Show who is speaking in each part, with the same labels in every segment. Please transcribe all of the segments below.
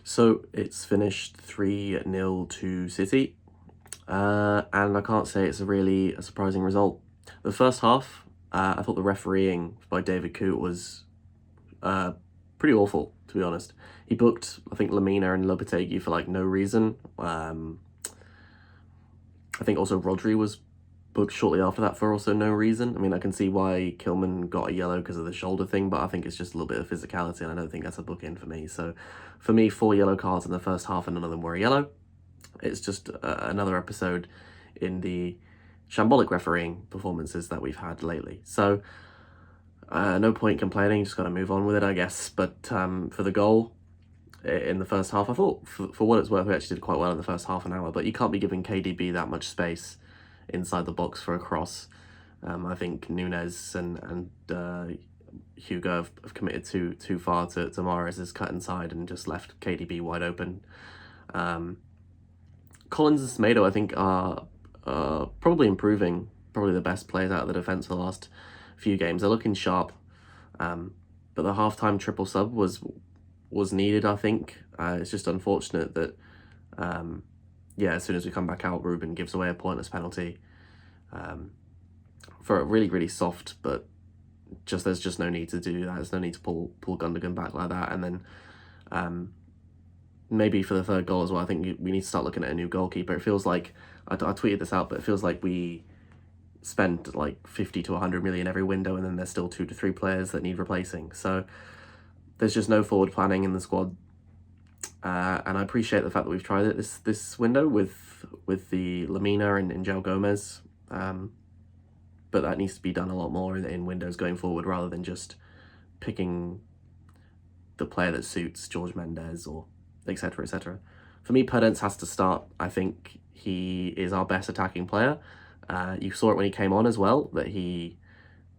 Speaker 1: So it's finished 3-0 to City, and I can't say it's a surprising result. The first half, I thought the refereeing by David Coote was pretty awful, to be honest. He booked, I think, Lamina and Lopetegui for like no reason. I think also Rodri was booked shortly after that for also no reason. I mean, I can see why Kilman got a yellow because of the shoulder thing, but I think it's just a little bit of physicality, and I don't think that's a book-in for me. So for me, 4 yellow cards in the first half and none of them were a yellow. It's just another episode in the shambolic refereeing performances that we've had lately. So no point complaining, just got to move on with it, I guess. But for the goal in the first half, I thought, for what it's worth, we actually did quite well in the first half an hour, but you can't be giving KDB that much space inside the box for a cross. I think Nunes and Hugo have committed too far to Mahrez's cut inside and just left KDB wide open. Collins and Semedo, I think, are probably improving, probably the best players out of the defence for the last few games. They're looking sharp, but the halftime triple sub was needed, I think. It's just unfortunate that, as soon as we come back out, Ruben gives away a pointless penalty for a really, really soft, but there's just no need to do that. There's no need to pull Gundogan back like that. And then maybe for the third goal as well, I think we need to start looking at a new goalkeeper. It feels like, I tweeted this out, but it feels like we spend like 50 to 100 million every window, and then there's still 2 to 3 players that need replacing. So there's just no forward planning in the squad. And I appreciate the fact that we've tried it this window with the Lamina and João Gomez. But that needs to be done a lot more in windows going forward, rather than just picking the player that suits George Mendes or etc. etc. For me, Pedence has to start. I think he is our best attacking player. You saw it when he came on as well, that he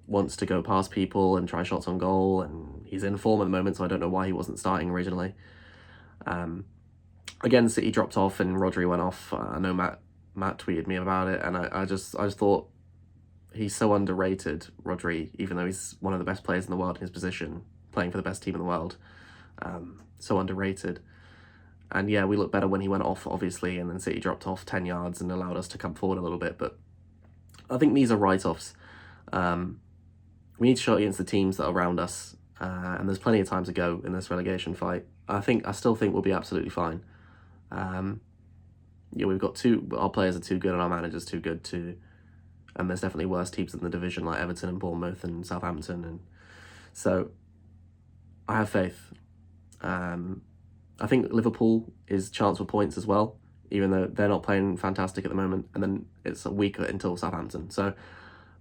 Speaker 1: wants to go past people and try shots on goal, and he's in form at the moment, so I don't know why he wasn't starting originally. Again, City dropped off and Rodri went off. I know Matt tweeted me about it, and I just thought he's so underrated, Rodri, even though he's one of the best players in the world in his position, playing for the best team in the world. So underrated. And yeah, we looked better when he went off, obviously, and then City dropped off 10 yards and allowed us to come forward a little bit. But I think these are write-offs. We need to show it against the teams that are around us, and there's plenty of time to go in this relegation fight. I still think we'll be absolutely fine. We've got our players are too good and our manager's too good and there's definitely worse teams in the division like Everton and Bournemouth and Southampton, and so I have faith. I think Liverpool is chance for points as well, even though they're not playing fantastic at the moment, and then it's a week until Southampton. So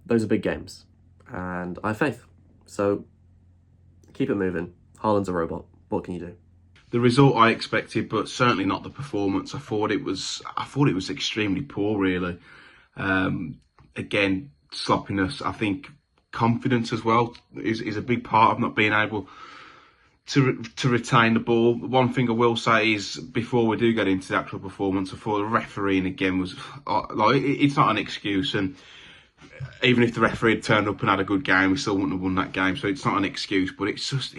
Speaker 1: those are big games, and I have faith. So keep it moving. Haaland's a robot. What can you do?
Speaker 2: The result I expected, but certainly not the performance. I thought it was extremely poor, really. Again, sloppiness. I think confidence as well is a big part of not being able to retain the ball. One thing I will say is, before we do get into the actual performance, I thought the refereeing again was it's not an excuse, and even if the referee had turned up and had a good game, we still wouldn't have won that game. So it's not an excuse, but it's just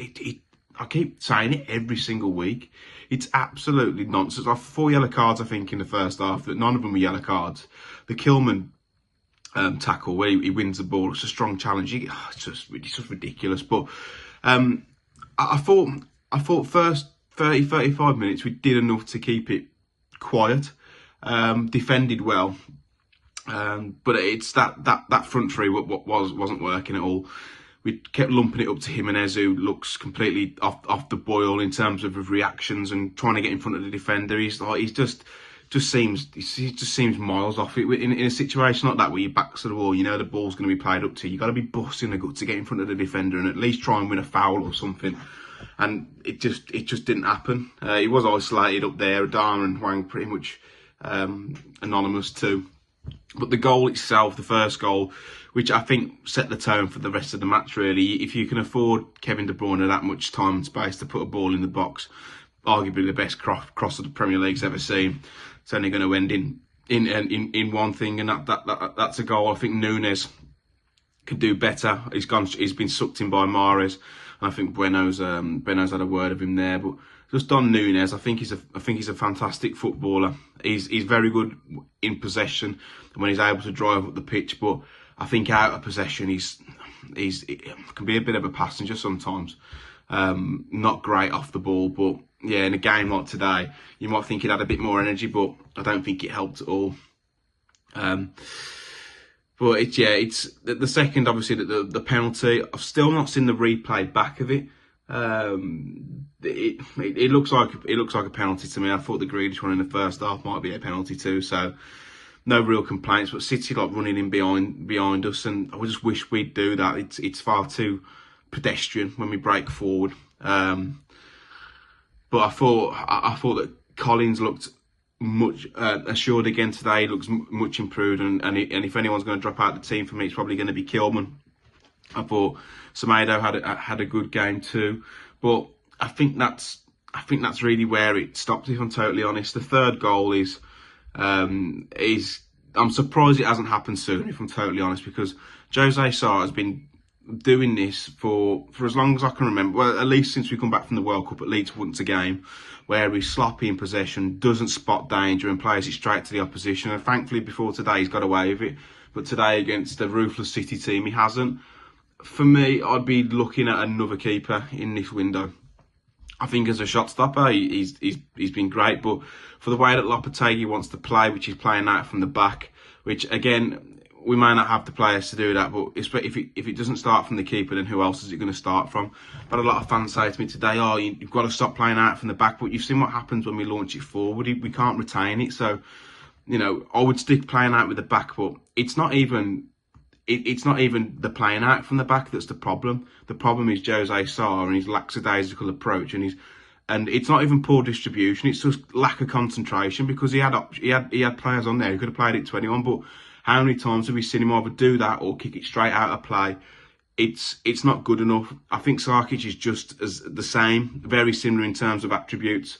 Speaker 2: I keep saying it every single week. It's absolutely nonsense. 4 yellow cards, I think, in the first half, that none of them were yellow cards. The Kilman tackle where he wins the ball, it's a strong challenge. It's just ridiculous. But I thought first 35 minutes we did enough to keep it quiet, defended well, but it's that front three wasn't working at all. We kept lumping it up to Jimenez, who looks completely off the boil in terms of his reactions and trying to get in front of the defender. He just seems miles off it. In a situation like that, where your back's to the wall, you know the ball's going to be played up to you, got to be busting the gut to get in front of the defender and at least try and win a foul or something. And it just didn't happen. He was isolated up there. Adama and Wang pretty much anonymous too. But the goal itself, the first goal, which I think set the tone for the rest of the match, really. If you can afford Kevin De Bruyne that much time and space to put a ball in the box, arguably the best crosser the Premier League's ever seen, it's only going to end in one thing, and that's a goal. I think Nunes could do better. He's been sucked in by Mahrez, and I think Beno's had a word of him there. But just on Nunes, I think he's a fantastic footballer. He's very good in possession when he's able to drive up the pitch, but I think out of possession he can be a bit of a passenger sometimes. Not great off the ball, but yeah, in a game like today, you might think he had a bit more energy, but I don't think it helped at all. But it's the second, obviously, the penalty. I've still not seen the replay back of it. It looks like a penalty to me. I thought the Grealish one in the first half might be a penalty too. So no real complaints. But City like running in behind us, and I just wish we'd do that. It's far too pedestrian when we break forward. But I thought that Collins looked much assured again today. He looks much improved, and if anyone's going to drop out the team for me, it's probably going to be Kilman. I thought Semedo had a good game too, but I think that's really where it stopped. If I'm totally honest, the third goal is I'm surprised it hasn't happened sooner. If I'm totally honest, because Jose Sarr has been doing this for as long as I can remember. Well, at least since we come back from the World Cup, at least once a game, where he's sloppy in possession, doesn't spot danger, and plays it straight to the opposition. And thankfully, before today, he's got away with it. But today, against the ruthless City team, he hasn't. For me, I'd be looking at another keeper in this window. I think as a shot stopper, he's been great, but for the way that Lopetegui wants to play, which is playing out from the back, which again, we may not have the players to do that, but if it doesn't start from the keeper, then who else is it going to start from? But a lot of fans say to me today, oh, you've got to stop playing out from the back, but you've seen what happens when we launch it forward. We can't retain it, so, I would stick playing out with the back, but it's not even the playing out from the back that's the problem. The problem is Jose Sarr and his lackadaisical approach, and it's not even poor distribution. It's just lack of concentration, because he had players on there who could have played it to anyone. But how many times have we seen him either do that or kick it straight out of play? It's not good enough. I think Sarkic is just as the same, very similar in terms of attributes.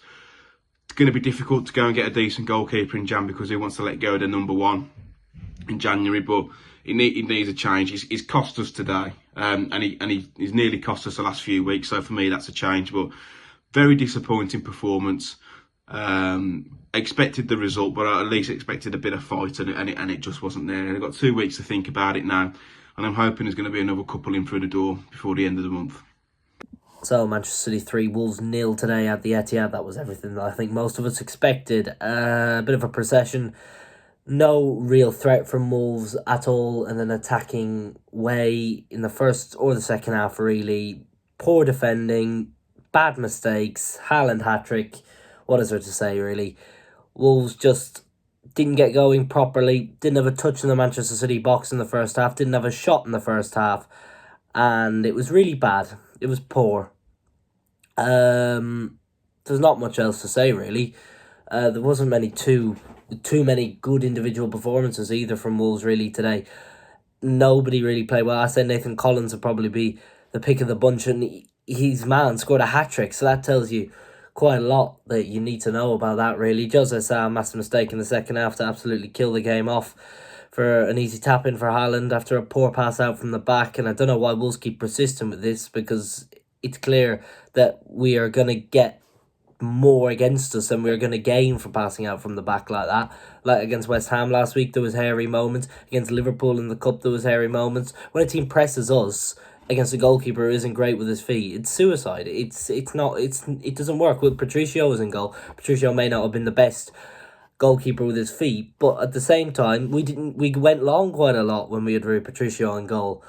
Speaker 2: It's going to be difficult to go and get a decent goalkeeper in Jan, because he wants to let go of the number one in January, but he needs a change. He's cost us today, and he's nearly cost us the last few weeks. So for me, that's a change. But very disappointing performance. Expected the result, but I at least expected a bit of fight, and it just wasn't there. I've got 2 weeks to think about it now, and I'm hoping there's going to be another couple in through the door before the end of the month.
Speaker 3: So Manchester City 3, Wolves 0 today at the Etihad. That was everything that I think most of us expected. A bit of a procession. No real threat from Wolves at all in an attacking way in the first or the second half, really. Poor defending, bad mistakes, Haaland hat-trick. What is there to say, really? Wolves just didn't get going properly, didn't have a touch in the Manchester City box in the first half, didn't have a shot in the first half, and it was really bad. It was poor. There's not much else to say, really. There wasn't too many good individual performances either from Wolves really today. Nobody really played well. I said Nathan Collins would probably be the pick of the bunch, and his man scored a hat-trick, so that tells you quite a lot that you need to know about that, really. Jose Sarr, massive mistake in the second half to absolutely kill the game off for an easy tap-in for Haaland after a poor pass out from the back, and I don't know why Wolves keep persisting with this, because it's clear that we are going to get more against us than we're going to gain for passing out from the back like that. Like against West Ham last week, there was hairy moments. Against Liverpool in the Cup, there was hairy moments. When a team presses us against a goalkeeper who isn't great with his feet, it's suicide. It doesn't work. With Patricio was in goal, Patricio may not have been the best goalkeeper with his feet, but at the same time, we went long quite a lot when we had Rui Patricio in goal.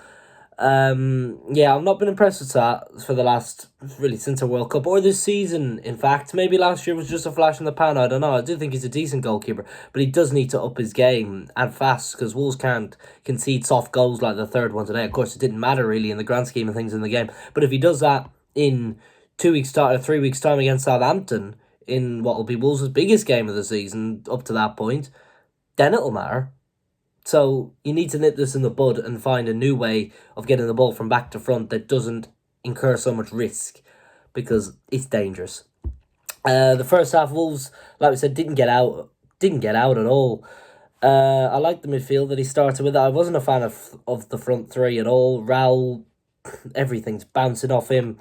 Speaker 3: Yeah, I've not been impressed with that for the last, really, since the World Cup, or this season, in fact. Maybe last year was just a flash in the pan, I don't know. I do think he's a decent goalkeeper, but he does need to up his game, and fast, because Wolves can't concede soft goals like the third one today. Of course, it didn't matter, really, in the grand scheme of things in the game, but if he does that in 2 weeks' time, or 3 weeks' time against Southampton, in what will be Wolves' biggest game of the season up to that point, then it'll matter. So you need to nip this in the bud and find a new way of getting the ball from back to front that doesn't incur so much risk, because it's dangerous. The first half, Wolves, like we said, didn't get out at all. I liked the midfield that he started with. I wasn't a fan of the front three at all. Raul, everything's bouncing off him.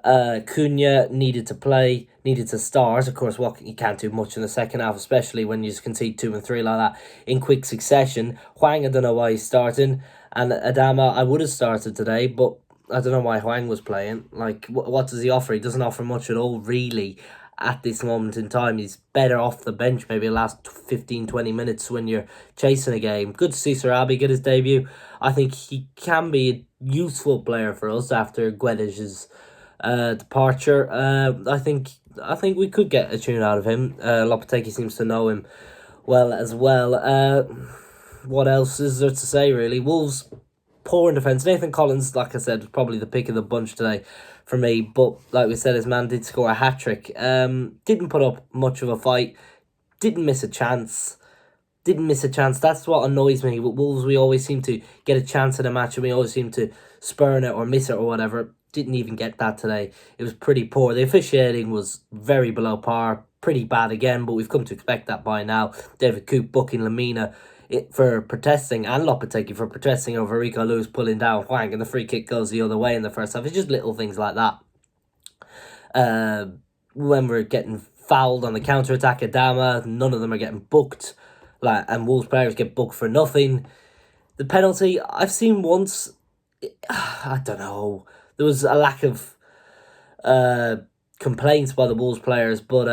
Speaker 3: Cunha needed to play, needed to start. Of course, you can't do much in the second half, especially when you just concede 2 and 3 like that in quick succession. Huang, I don't know why he's starting, and Adama, I would have started today, but I don't know why Huang was playing. Like, what does he offer? He doesn't offer much at all, really, at this moment in time. He's better off the bench, maybe the last 15, 20 minutes when you're chasing a game. Good to see Sarabi get his debut. I think he can be a useful player for us after Guedes' departure. I think we could get a tune out of him. Lopetegui seems to know him well as well. What else is there to say, really? Wolves, poor in defence. Nathan Collins, like I said, was probably the pick of the bunch today for me. But like we said, his man did score a hat-trick. Didn't put up much of a fight. Didn't miss a chance. That's what annoys me. With Wolves, we always seem to get a chance in a match and we always seem to spurn it or miss it or whatever. Didn't even get that today. It was pretty poor. The officiating was very below par. Pretty bad again, but we've come to expect that by now. David Coop booking Lamina for protesting and Lopetegui for protesting over Rico Lewis pulling down Huang, and the free kick goes the other way in the first half. It's just little things like that. When we're getting fouled on the counter-attack, Adama, none of them are getting booked. And Wolves players get booked for nothing. The penalty, I've seen once, I don't know, there was a lack of complaints by the Wolves players, but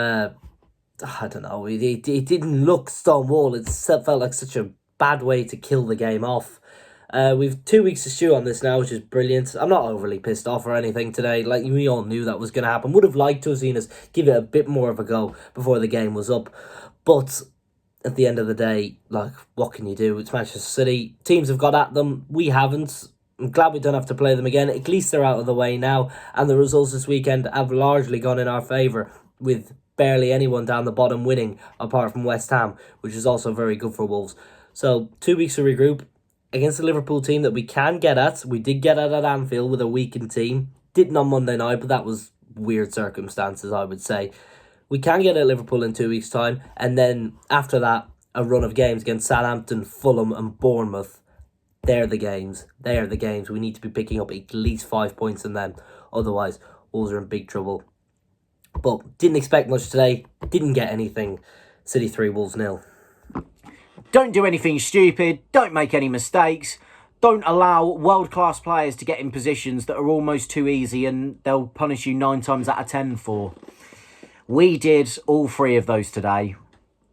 Speaker 3: I don't know, it didn't look stonewall. It felt like such a bad way to kill the game off. We've 2 weeks to stew on this now, which is brilliant. I'm not overly pissed off or anything today. Like, we all knew that was going to happen. Would have liked to have seen us give it a bit more of a go before the game was up. But at the end of the day, like, what can you do? It's Manchester City. Teams have got at them. We haven't. I'm glad we don't have to play them again. At least they're out of the way now. And the results this weekend have largely gone in our favour, with barely anyone down the bottom winning, apart from West Ham, which is also very good for Wolves. So, 2 weeks to regroup against the Liverpool team that we can get at. We did get at Anfield with a weakened team. Didn't on Monday night, but that was weird circumstances, I would say. We can get at Liverpool in 2 weeks' time, and then after that, a run of games against Southampton, Fulham and Bournemouth. They're the games. We need to be picking up at least 5 points in them. Otherwise, Wolves are in big trouble. But didn't expect much today. Didn't get anything. City 3, Wolves 0.
Speaker 4: Don't do anything stupid. Don't make any mistakes. Don't allow world-class players to get in positions that are almost too easy and they'll punish you 9 times out of 10 for. We did all 3 of those today.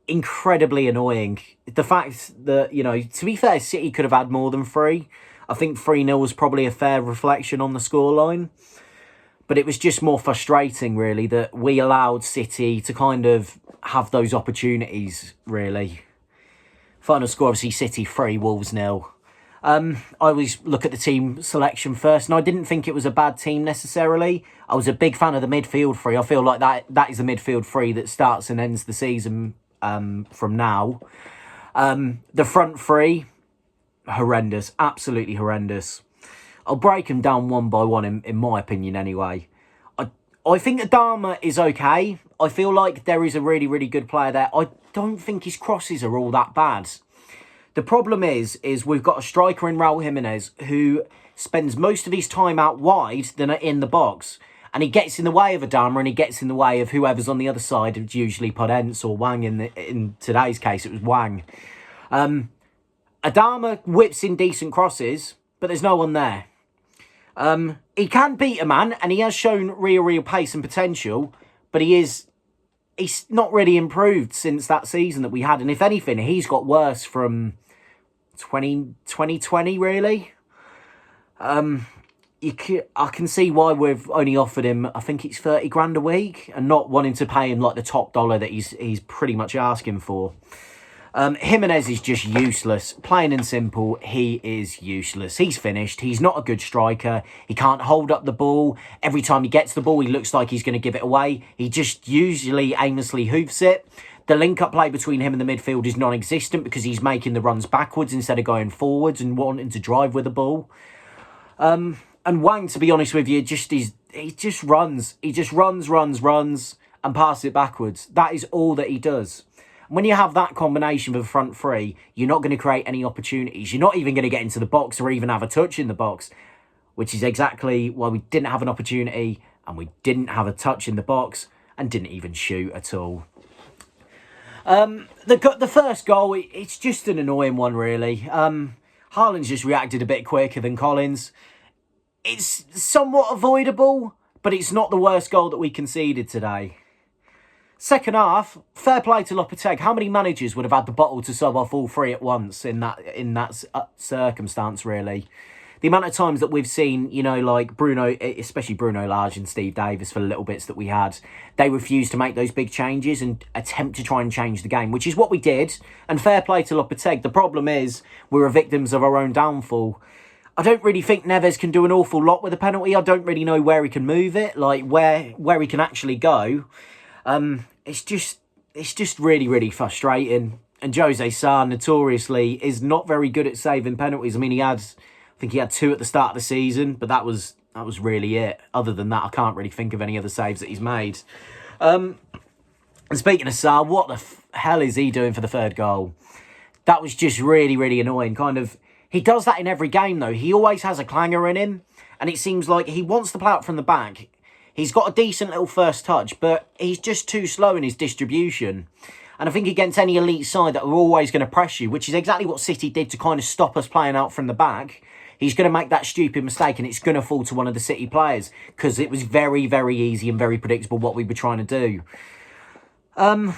Speaker 4: Incredibly annoying. The fact that, to be fair, City could have had more than 3. I think 3-0 was probably a fair reflection on the scoreline. But it was just more frustrating, really, that we allowed City to kind of have those opportunities, really. Final score, obviously, City 3, Wolves 0. I always look at the team selection first, and I didn't think it was a bad team necessarily. I was a big fan of the midfield 3. I feel like that is the midfield 3 that starts and ends the season from now. The front 3, horrendous, absolutely horrendous. I'll break them down one by one, in my opinion, anyway. I think Adama is okay. I feel like there is a really, really good player there. I don't think his crosses are all that bad. The problem is we've got a striker in Raul Jimenez who spends most of his time out wide than in the box. And he gets in the way of Adama and he gets in the way of whoever's on the other side. It's usually Podence or Wang. In today's case, it was Wang. Adama whips in decent crosses, but there's no one there. He can beat a man, and he has shown real pace and potential, but he's not really improved since that season that we had. And if anything, he's got worse from 2020, really. I can see why we've only offered him, I think it's 30 grand a week, and not wanting to pay him like the top dollar that he's pretty much asking for. Jimenez is just useless. Plain and simple, he is useless. He's finished. He's not a good striker. He can't hold up the ball. Every time he gets the ball, he looks like he's going to give it away. He just usually aimlessly hoofs it. The link-up play between him and the midfield is non-existent because he's making the runs backwards instead of going forwards and wanting to drive with the ball. And Wang, to be honest with you, he just runs. He just runs and passes it backwards. That is all that he does. When you have that combination with the front 3, you're not going to create any opportunities. You're not even going to get into the box or even have a touch in the box, which is exactly why we didn't have an opportunity and we didn't have a touch in the box and didn't even shoot at all. The first goal, it's just an annoying one, really. Haaland's just reacted a bit quicker than Collins. It's somewhat avoidable, but it's not the worst goal that we conceded today. Second half, fair play to Lopetegui. How many managers would have had the bottle to sub off all three at once in that circumstance, really? The amount of times that we've seen, you know, like Bruno, especially Bruno Lage and Steve Davis for the little bits that we had, they refused to make those big changes and attempt to try and change the game, which is what we did. And fair play to Lopetegui. The problem is we're victims of our own downfall. I don't really think Neves can do an awful lot with a penalty. I don't really know where he can move it, like where he can actually go. It's just really, really frustrating. And Jose Sa notoriously is not very good at saving penalties. I mean, I think he had 2 at the start of the season, but that was really it. Other than that, I can't really think of any other saves that he's made. And speaking of Sa, what the hell is he doing for the third goal? That was just really, really annoying. He does that in every game, though. He always has a clanger in him, and it seems like he wants to play out from the back. He's got a decent little first touch, but he's just too slow in his distribution. And I think against any elite side that are always going to press you, which is exactly what City did to kind of stop us playing out from the back, he's going to make that stupid mistake and it's going to fall to one of the City players because it was very, very easy and very predictable what we were trying to do. And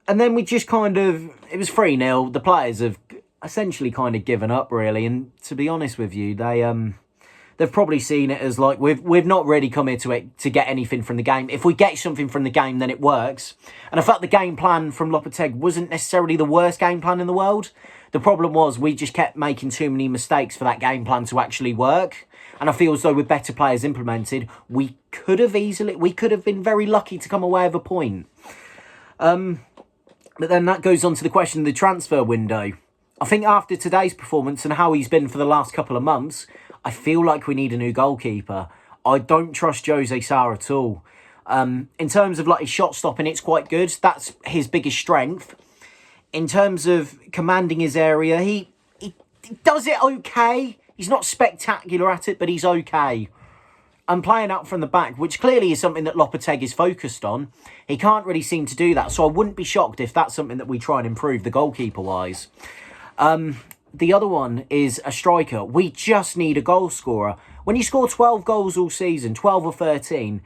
Speaker 4: then we just it was 3-0. The players have essentially kind of given up, really. And to be honest with you, they've probably seen it as like, we've not really come here to get anything from the game. If we get something from the game, then it works. And I felt the game plan from Lopetegui wasn't necessarily the worst game plan in the world. The problem was we just kept making too many mistakes for that game plan to actually work. And I feel as though with better players implemented, we could have been very lucky to come away with a point. But then that goes on to the question of the transfer window. I think after today's performance and how he's been for the last couple of months, I feel like we need a new goalkeeper. I don't trust Jose Sa at all. In terms of like his shot stopping, it's quite good. That's his biggest strength. In terms of commanding his area, he does it okay. He's not spectacular at it, but he's okay. And playing out from the back, which clearly is something that Lopetegui is focused on, he can't really seem to do that. So I wouldn't be shocked if that's something that we try and improve the goalkeeper-wise. The other one is a striker. We just need a goal scorer. When you score 12 goals all season, 12 or 13,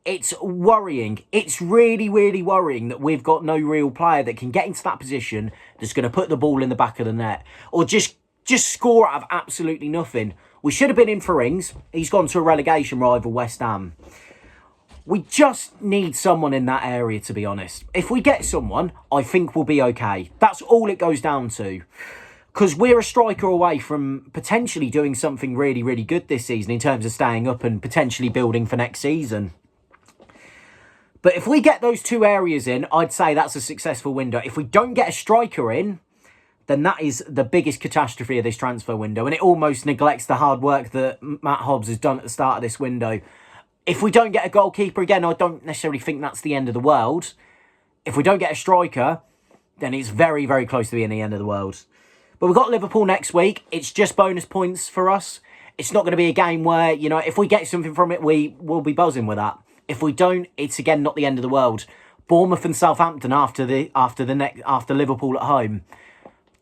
Speaker 4: it's worrying. It's really, really worrying that we've got no real player that can get into that position that's going to put the ball in the back of the net or just score out of absolutely nothing. We should have been in for rings. He's gone to a relegation rival, West Ham. We just need someone in that area, to be honest. If we get someone, I think we'll be okay. That's all it goes down to. Because we're a striker away from potentially doing something really, really good this season in terms of staying up and potentially building for next season. But if we get those 2 areas in, I'd say that's a successful window. If we don't get a striker in, then that is the biggest catastrophe of this transfer window. And it almost neglects the hard work that Matt Hobbs has done at the start of this window. If we don't get a goalkeeper again, I don't necessarily think that's the end of the world. If we don't get a striker, then it's very, very close to being the end of the world. But we've got Liverpool next week. It's just bonus points for us. It's not going to be a game where, you know, if we get something from it, we will be buzzing with that. If we don't, it's again not the end of the world. Bournemouth and Southampton after Liverpool at home,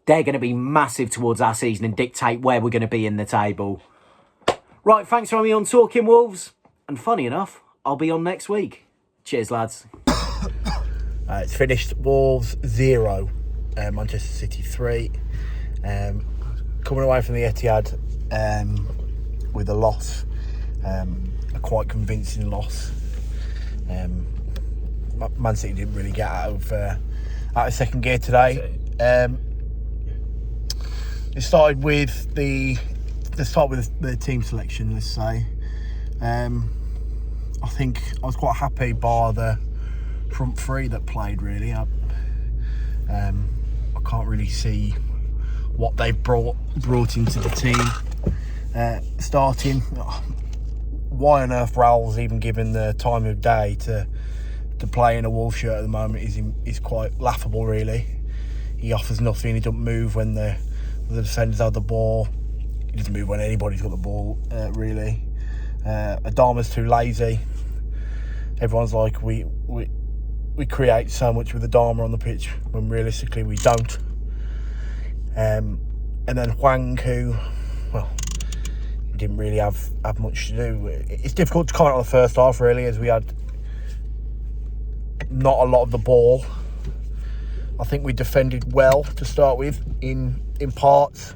Speaker 4: they're going to be massive towards our season and dictate where we're going to be in the table. Right, thanks for having me on Talking Wolves. And funny enough, I'll be on next week. Cheers, lads.
Speaker 5: It's finished Wolves 0, Manchester City 3. Coming away from the Etihad with a loss, a quite convincing loss. Man City didn't really get out of second gear today. It started with the team selection. Let's say, I think I was quite happy by the front three that played. Really, I can't really see what they've brought into the team. Starting, why on earth Raul's even given the time of day to play in a Wolves shirt at the moment is quite laughable, really. He offers nothing. He doesn't move when the defenders have the ball. He doesn't move when anybody's got the ball, really. Adama's too lazy. everyone's like we create so much with the Dharma on the pitch when realistically we don't. And then Hwang, who, well, didn't really have much to do. It's difficult to comment on the first half really, as we had not a lot of the ball. I think we defended well to start with in parts.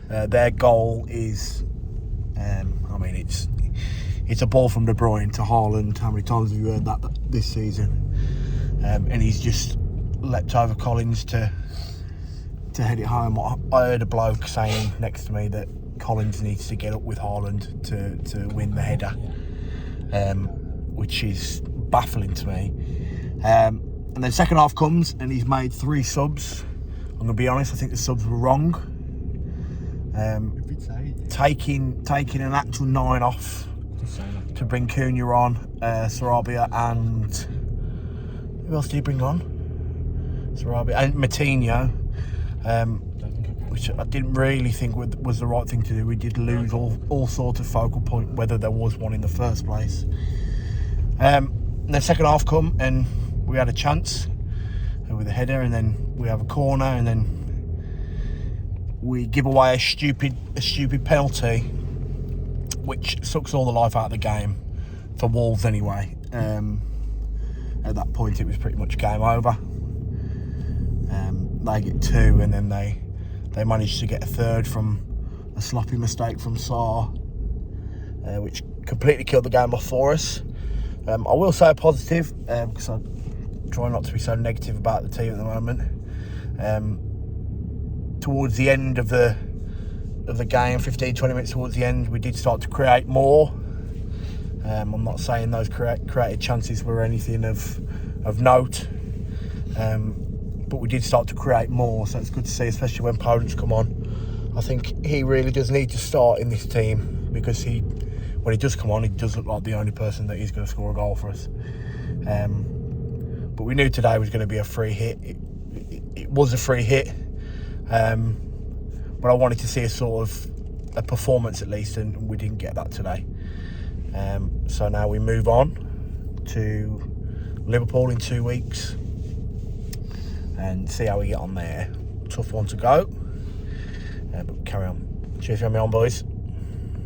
Speaker 5: Their goal is, it's a ball from De Bruyne to Haaland. How many times have you heard that this season? And he's just leapt over Collins to head it home. I heard a bloke saying next to me that Collins needs to get up with Haaland to win the header, which is baffling to me. And then second half comes and he's made 3 subs. I'm going to be honest, I think the subs were wrong. Taking an actual 9 off to bring Cunha on, Sarabia, and who else did he bring on? Sarabia and Matinho, which I didn't really think was the right thing to do. We did lose all sorts of focal point, whether there was one in the first place. And then second half come and we had a chance with a header, and then we have a corner, and then we give away a stupid penalty, which sucks all the life out of the game for Wolves anyway. At that point, it was pretty much game over. They get 2, and then they managed to get a third from a sloppy mistake from Sarr, which completely killed the game off for us. I will say a positive, because I try not to be so negative about the team at the moment. Towards the end of the game, 15-20 minutes towards the end, we did start to create more. I'm not saying those created chances were anything of note, but we did start to create more, so it's good to see, especially when Podence come on. I think he really does need to start in this team, because when he does come on, he does look like the only person that is going to score a goal for us. But we knew today was going to be a free hit. It was a free hit. But I wanted to see a sort of a performance at least, and we didn't get that today. So now we move on to Liverpool in 2 weeks and see how we get on there. Tough one to go, but carry on. Cheers for having me on, boys.